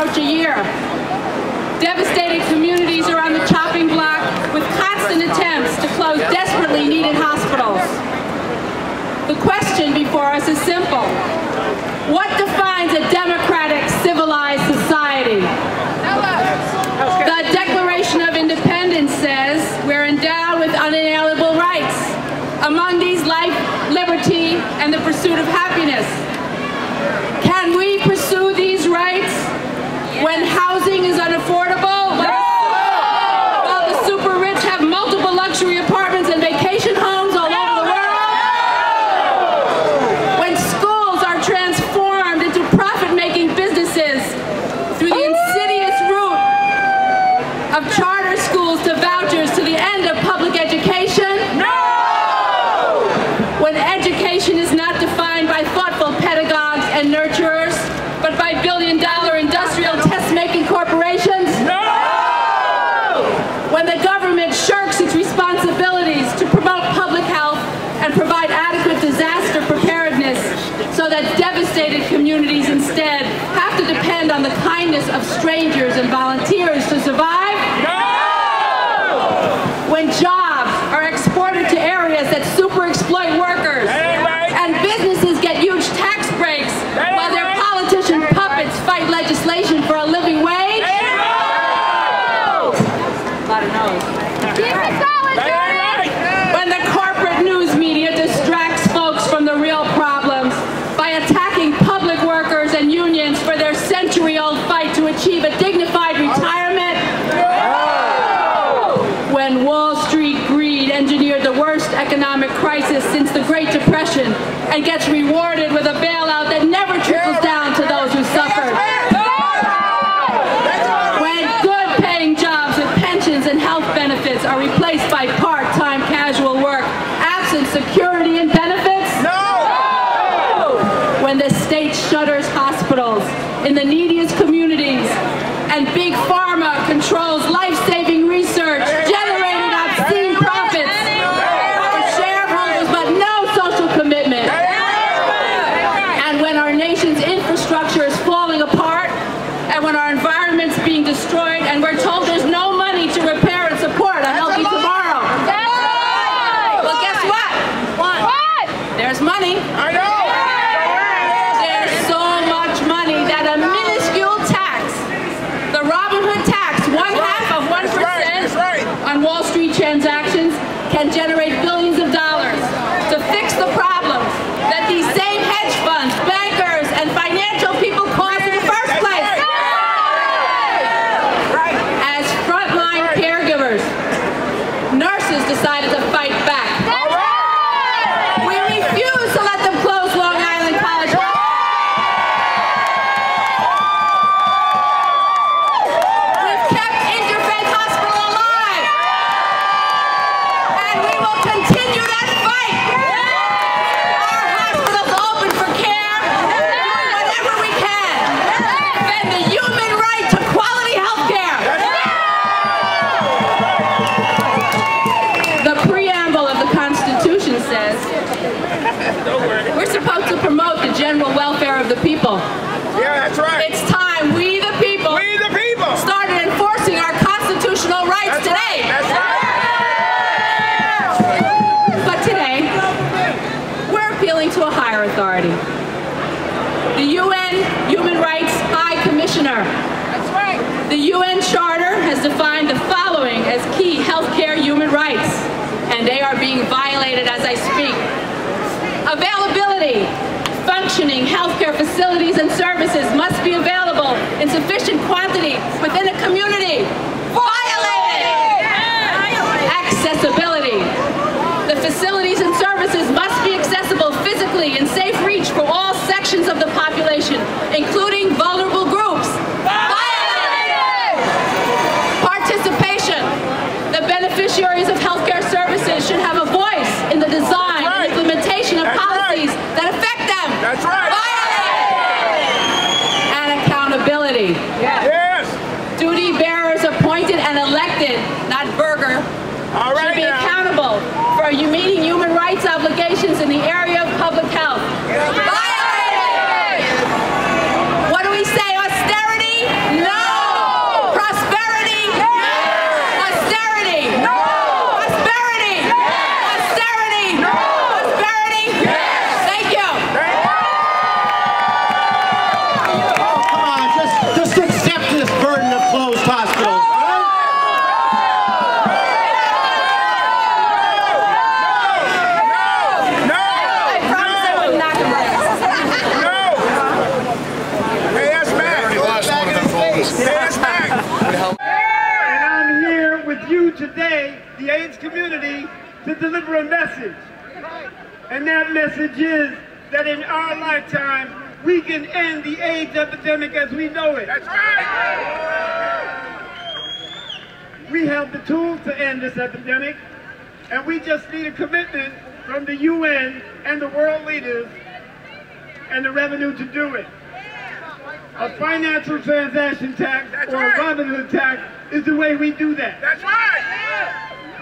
A year. Devastated communities are on the chopping block with constant attempts to close desperately needed hospitals. The question before us is simple. What defines a democratic, civilized society? The Declaration of Independence says we're endowed with unalienable rights. Among these, life, liberty, and the pursuit of happiness. Can we pursue these rights when housing is unaffordable? While the super rich have multiple luxury apartments and vacation homes all over the world? When schools are transformed into profit-making businesses through the insidious route of charter schools to vouchers to the end of public education? No! When education is not defined by thoughtful pedagogues and nurturers, but by billion-dollar industrial test-making corporations? No! When the government shirks its responsibilities to promote public health and provide adequate disaster preparedness so that devastated communities instead have to depend on the kindness of strangers and volunteers to survive? No! When jobs are exported to areas that super-exploit workers and businesses get huge tax breaks while their politician puppets fight legislation for a living wage? No! A lot of no's. Keep it going, Jerry! When the corporate news media distracts folks from the real problems by attacking public workers and unions for their century-old fight to achieve a dignified retirement? No! When Wall Street greed engineered the worst economic crisis since the Great Depression and gets rewarded with a bailout that never trickles down to those who suffered. When good-paying jobs with pensions and health benefits are replaced by part-time casual work, absent security and benefits? No! When the state shutters hospitals in the neediest communities and Big Pharma controls life-saving research, generating obscene profits for shareholders but no social commitment. And when our nation's infrastructure is falling apart, and when our environment's being destroyed, and we're told there's no money to repair and support a healthy tomorrow. Well, guess what? What? There's money. I know. There's so much money that a minuscule tax, the Robin Hood tax, 1/2 of 1% on Wall Street transactions, can generate billions of dollars to fix the problems that these same hedge funds, bankers, and financial people caused in the first place. As frontline care The UN Charter has defined the following as key healthcare human rights, and they are being violated as I speak. Availability. Functioning healthcare facilities and services must be available in sufficient quantity within a community. Violated! Accessibility. The facilities and services must be accessible physically in safe reach for all sections of the population, including vulnerable groups. Violated! Participation. The beneficiaries of healthcare services should have a voice in the design and implementation of policies that affect them. That's right. And accountability. Yes. Duty bearers appointed and elected, not Berger, should be accountable for meeting human rights obligations in the area of public health. Violated! What do we say? Austerity? No! Prosperity? Yes! Austerity? No! Prosperity? Yes! Austerity? No! Prosperity? Yes! Thank you. Oh, come on, just accept this burden of closed hospitals. Today, the AIDS community, to deliver a message. And that message is that in our lifetime, we can end the AIDS epidemic as we know it. That's right! We have the tools to end this epidemic, and we just need a commitment from the UN and the world leaders and the revenue to do it. A financial transaction tax or a Robin Hood tax is the way we do that. That's right!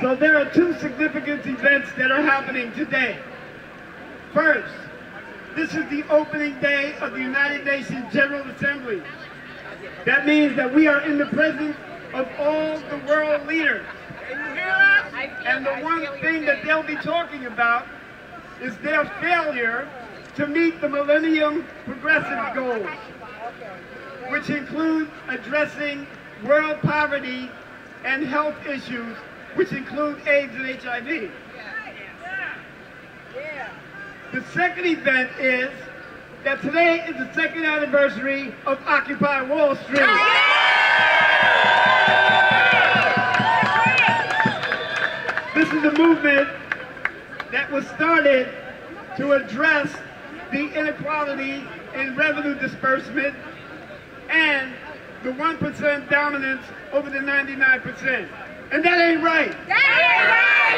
So there are two significant events that are happening today. First, this is the opening day of the United Nations General Assembly. That means that we are in the presence of all the world leaders. And the one thing that they'll be talking about is their failure to meet the Millennium Progressive Goals, which include addressing world poverty and health issues, which include AIDS and HIV. The second event is that today is the second anniversary of Occupy Wall Street. This is a movement that was started to address the inequality in revenue disbursement and the 1% dominance over the 99%. And that ain't right. That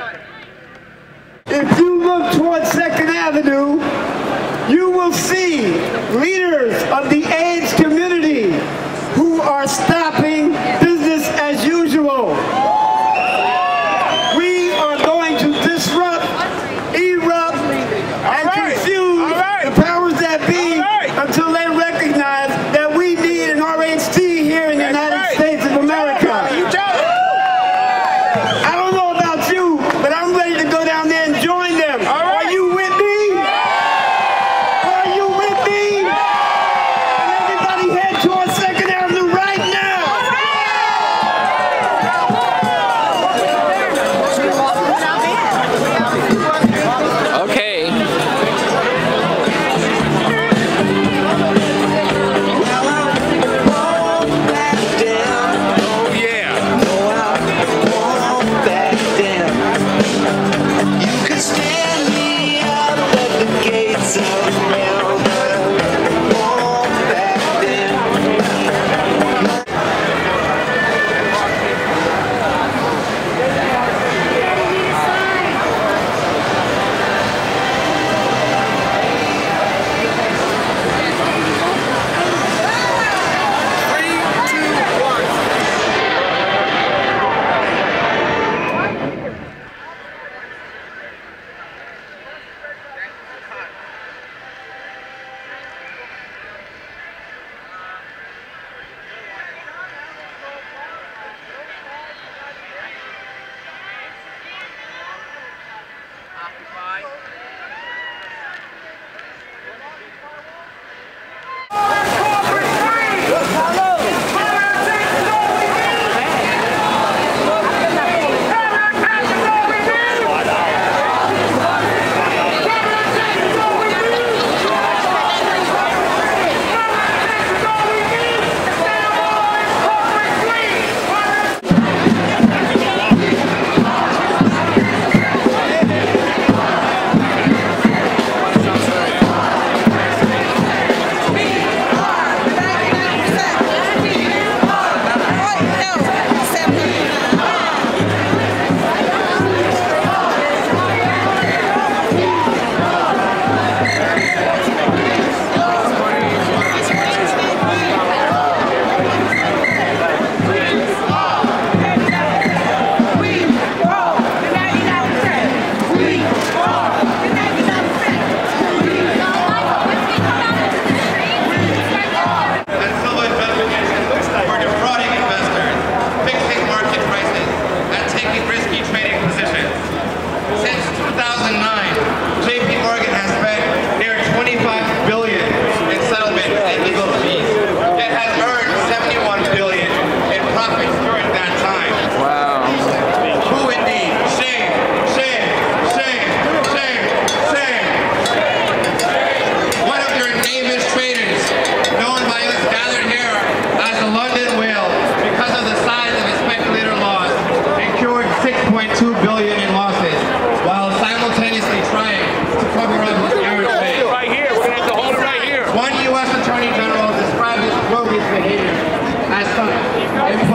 ain't right! If you look towards 2nd Avenue, you will see leaders of the AIDS community who are stopping business as usual. We are going to disrupt, erupt, and confuse the powers that be until they recognize that we need an RHT here in the United States of America. I don't know about you, but I'm ready to go down there and join them. Are you with me? Are you with me? And everybody head towards 2nd Avenue right now.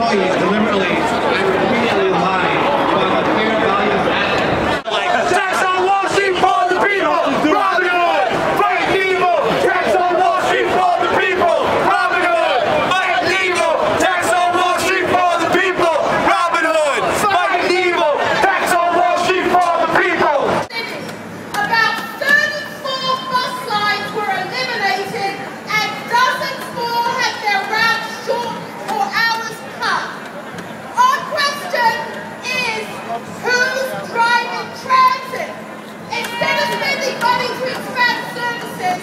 employees deliberately and repeatedly lied about the fair value of assets. Tax on Wall Street for the people! Robin Hood! Fight evil! Tax on Wall Street for the people! Robin Hood! Fight evil! Tax on Wall Street for the people! Robin Hood! Fight evil! Tax on Wall Street for the people! About 34 bus lines were eliminated and dozens more had their routes short or hours cut. Our question is, who's driving transit? Instead of spending money to expand services,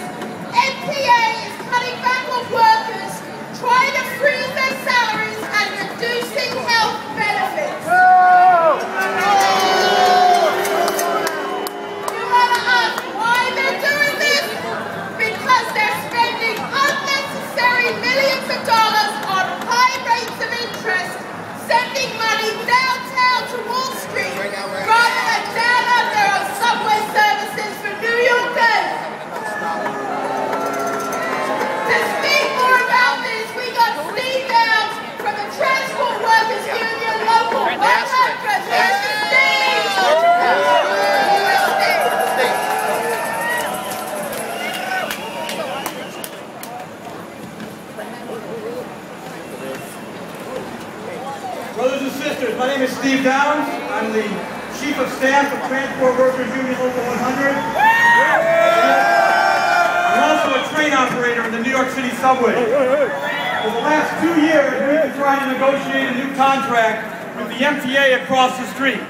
NPA is cutting back on workers, trying to freeze their salaries and reducing health benefits. You want to ask why they're doing this? Because they're spending unnecessary millions of dollars on high rates of interest, sending money downtown to Wall Street rather than down under on subway services for New Yorkers. To speak more about this, we got Steve Downs from the Transport Workers Union Local 100. Here's Steve! Brothers and sisters, my name is Steve Downs. I'm the Chief of Staff of Transport Workers Union Local 100. I'm also a train operator in the New York City subway. For the last 2 years, we've been trying to negotiate a new contract with the MTA across the street.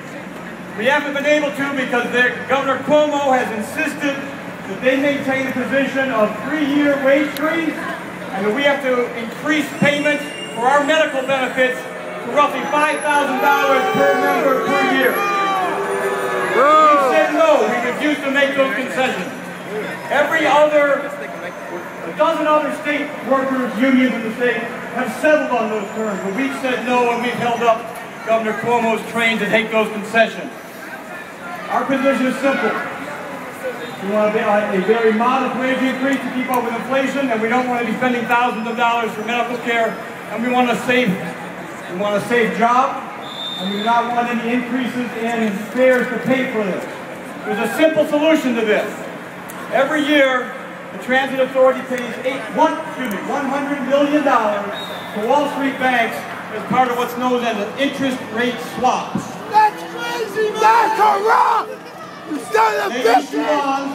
We haven't been able to because Governor Cuomo has insisted that they maintain a position of 3-year wage freeze and that we have to increase payments for our medical benefits to roughly $5,000 per member per year. We said no. We refused to make those concessions. A dozen other state workers' unions in the state have settled on those terms, but we've said no and we've held up Governor Cuomo's train to take those concessions. Our position is simple. We want a very modest wage increase to keep up with inflation, and we don't want to be spending thousands of dollars for medical care, and we want to save jobs, and we do not want any increases in fares to pay for this. There's a simple solution to this. Every year, the Transit Authority pays $100 million to Wall Street banks as part of what's known as an interest rate swap. That's crazy, man! That's corrupt! You started a business! They issue bonds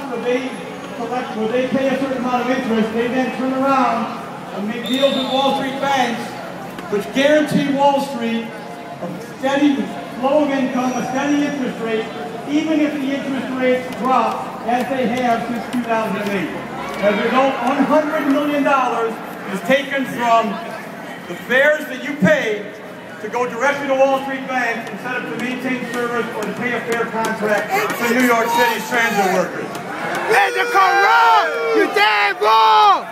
where they pay a certain amount of interest. They then turn around and make deals with Wall Street banks which guarantee Wall Street a steady flow of income, a steady interest rate, even if the interest rates drop as they have since 2008. As a result, $100 million is taken from the fares that you pay to go directly to Wall Street banks instead of to maintain service or to pay a fair contract to New York City's transit workers. You're corrupt! You're damn wrong!